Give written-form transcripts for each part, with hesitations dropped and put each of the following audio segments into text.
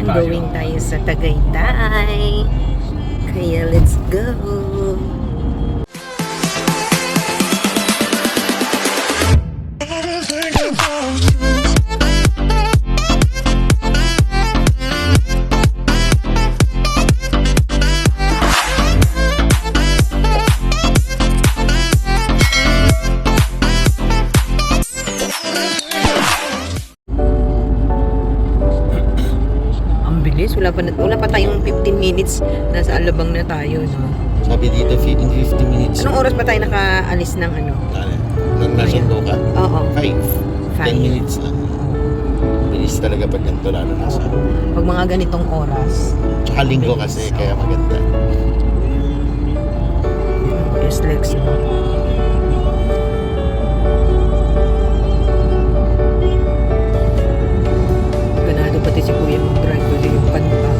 Going tayo sa Tagaytay. Kaya let's go. Wala pa tayong 15 minutes. Nasa Alabang na tayo, no? Sabi dito, in 50 minutes. Anong oras pa tayo nakaalis ng ano? Nang nasundo ka? Oo. 10 minutes lang. Bilis talaga pag ganito, lalo na sa... Pag mga ganitong oras. Tsaka linggo kasi, kaya maganda. Yes, Lex, no? Ganado pati si Kuya mag-drive ko yung kanta.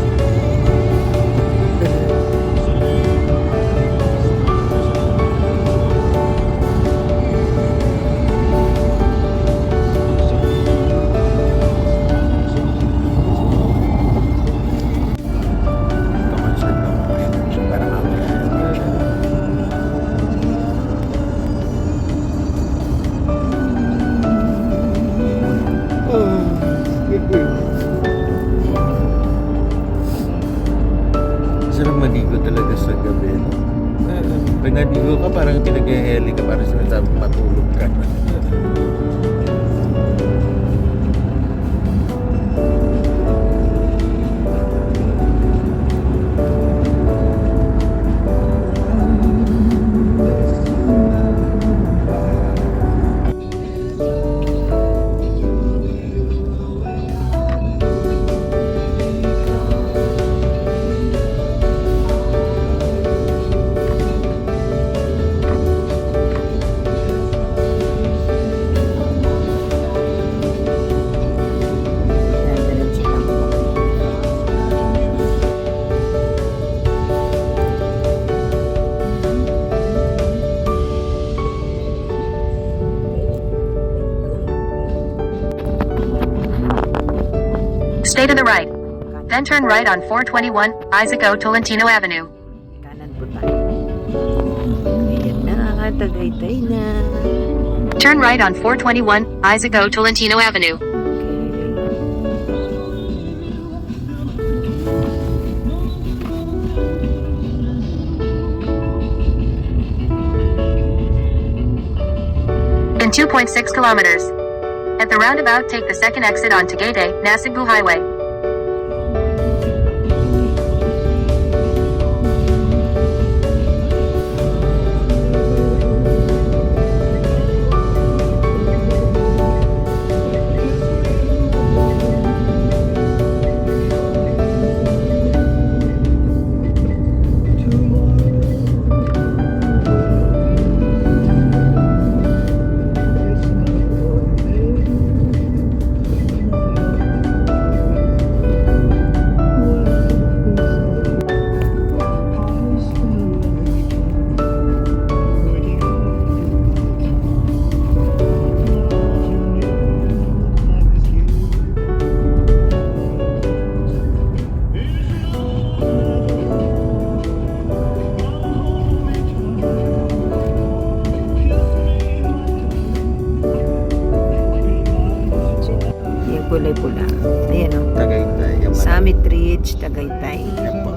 Sarap maligo talaga sa gabi. Pag naligo ka, parang pinag-heli ka, parang sinasabi matulog ka. Stay to the right. Then turn right on 421 Isaac O. Tolentino Avenue. Kanan po tayo. Ayan na, Tagaytay na. Turn right on 421 Isaac O. Tolentino Avenue. In 2.6 kilometers. At the roundabout, take the second exit on Tagaytay, Nasugbu Highway. Kulay pula. Ayan o. Tagaytay. Summit Ridge, Tagaytay. Yan po.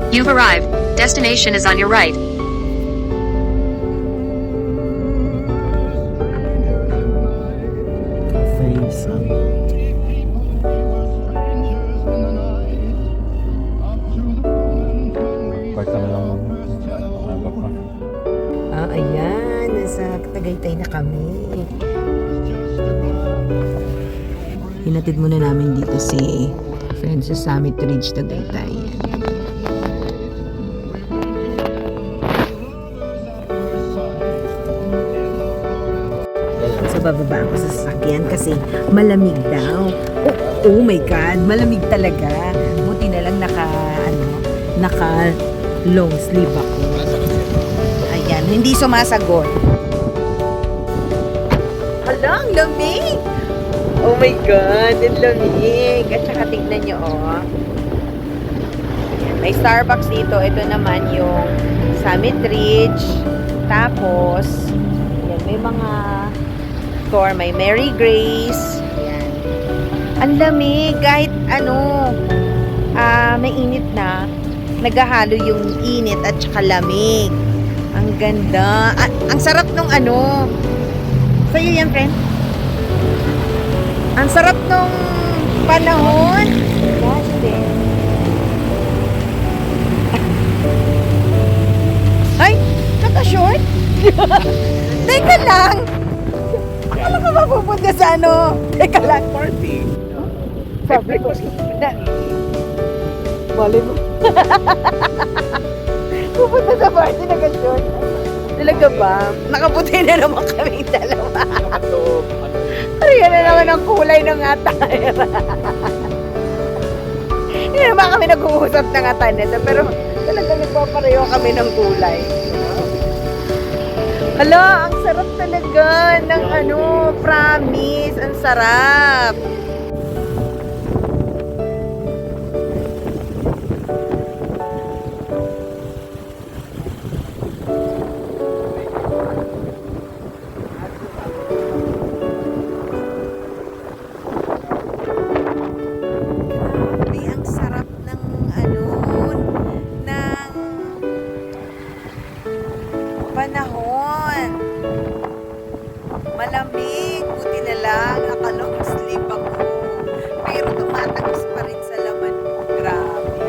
You've arrived. Destination is on your right. Ayan, nasa Tagaytay na kami. Hinatid muna namin dito si friends sa Summit Ridge, Tagaytay. Sa bababa ako sa sasakyan kasi malamig daw. Oh my God, malamig talaga. Buti na lang naka long sleeve ako. Ayan, hindi sumasagot. Hala, ang lamig! Oh my God, ang lamig. At saka tignan nyo, oh. May Starbucks dito. Ito naman yung Summit Ridge. Tapos, yan, may mga store. May Mary Grace. Yan. Ang lamig. Kahit may init na. Naghahalo yung init at saka lamig. Ang ganda. Ang sarap nung sa'yo yan, friend? Ang sarap nung panahon. Gosh, ay, naka-short? Teka lang. Akala ko mapupunta sa Teka lang. Party. Sabi ko. Bali mo. Pupunta sa party, naka-short. Talaga ba? Nakaputi na naman kami dalawa. Ariyan na naman ang kulay ng attire. Hindi naman kami nag-uusap ng attire nito, pero talaga nagpapareho kami ng kulay. Hala, ang sarap talaga ng promise. Ang sarap. Panahon. Malamig. Buti na lang. Naka-long sleeve ako. Pero tumatagos pa rin sa laman ko. Grabe.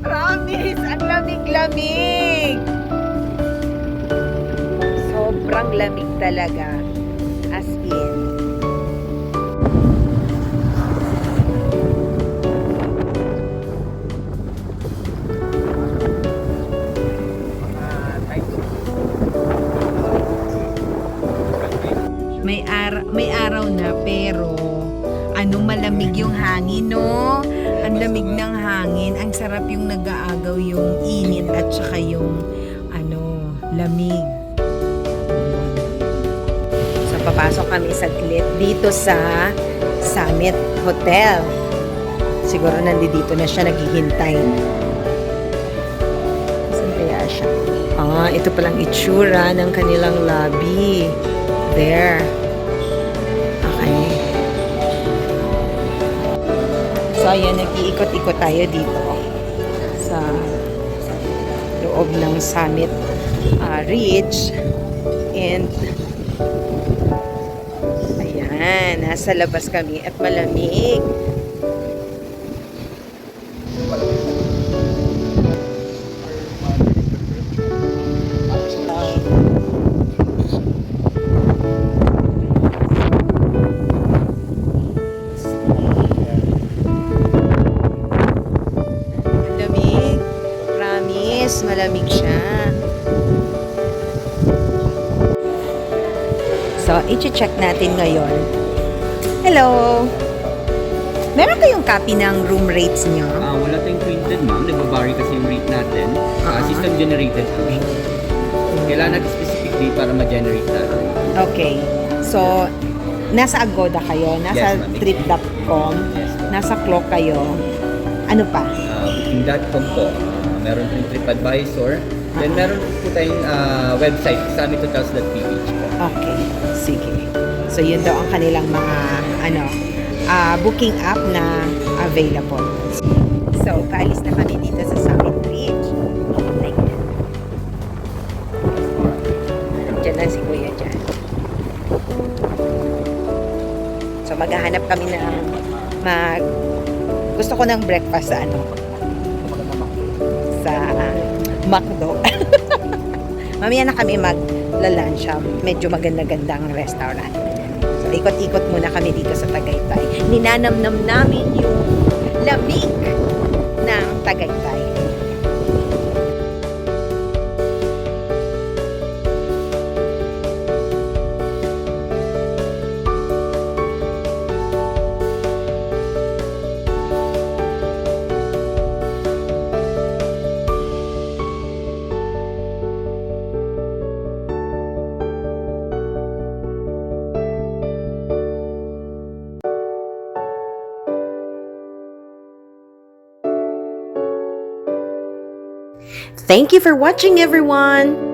Promise, ang lamig-lamig. Sobrang lamig talaga. As in. May araw na pero malamig yung hangin, no? Ang lamig ng hangin. Ang sarap yung nag-aagaw yung init at saka yung lamig. So, papasok kami saglit dito sa Summit Hotel. Siguro nandito na siya naghihintay. Saan kaya siya? Ito palang itsura ng kanilang lobby. There. Okay. So, ayan, nag-iikot-ikot tayo dito sa loob ng Summit Ridge. And, ayan, nasa labas kami at malamig. Malamig siya. So, i-check natin ngayon. Hello! Meron kayong copy ng room rates nyo? Wala tayong printed, ma'am. Nagbabari kasi yung rate natin. System generated kami. Kailangan natin specific date para ma-generate natin. Okay. So, nasa Agoda kayo, nasa Yes, ma'am. trip.com, Yes, ma'am. nasa Klook kayo. Ano pa? Booking.com po. Meron rin TripAdvisor. Then meron po tayong website, summithotels.ph po. Okay. Sige. So, yun daw ang kanilang mga booking app na available. So, paalis na kami dito sa Summit Ridge. Diyan lang si Kuya dyan. So, maghahanap kami ng gusto ko ng breakfast sa sa McDo. Mamaya na kami magla-lunch. Medyo maganda-gandang restaurant. So, ikot-ikot muna kami dito sa Tagaytay. Ninanamnam namin yung lamig ng Tagaytay. Thank you for watching, everyone!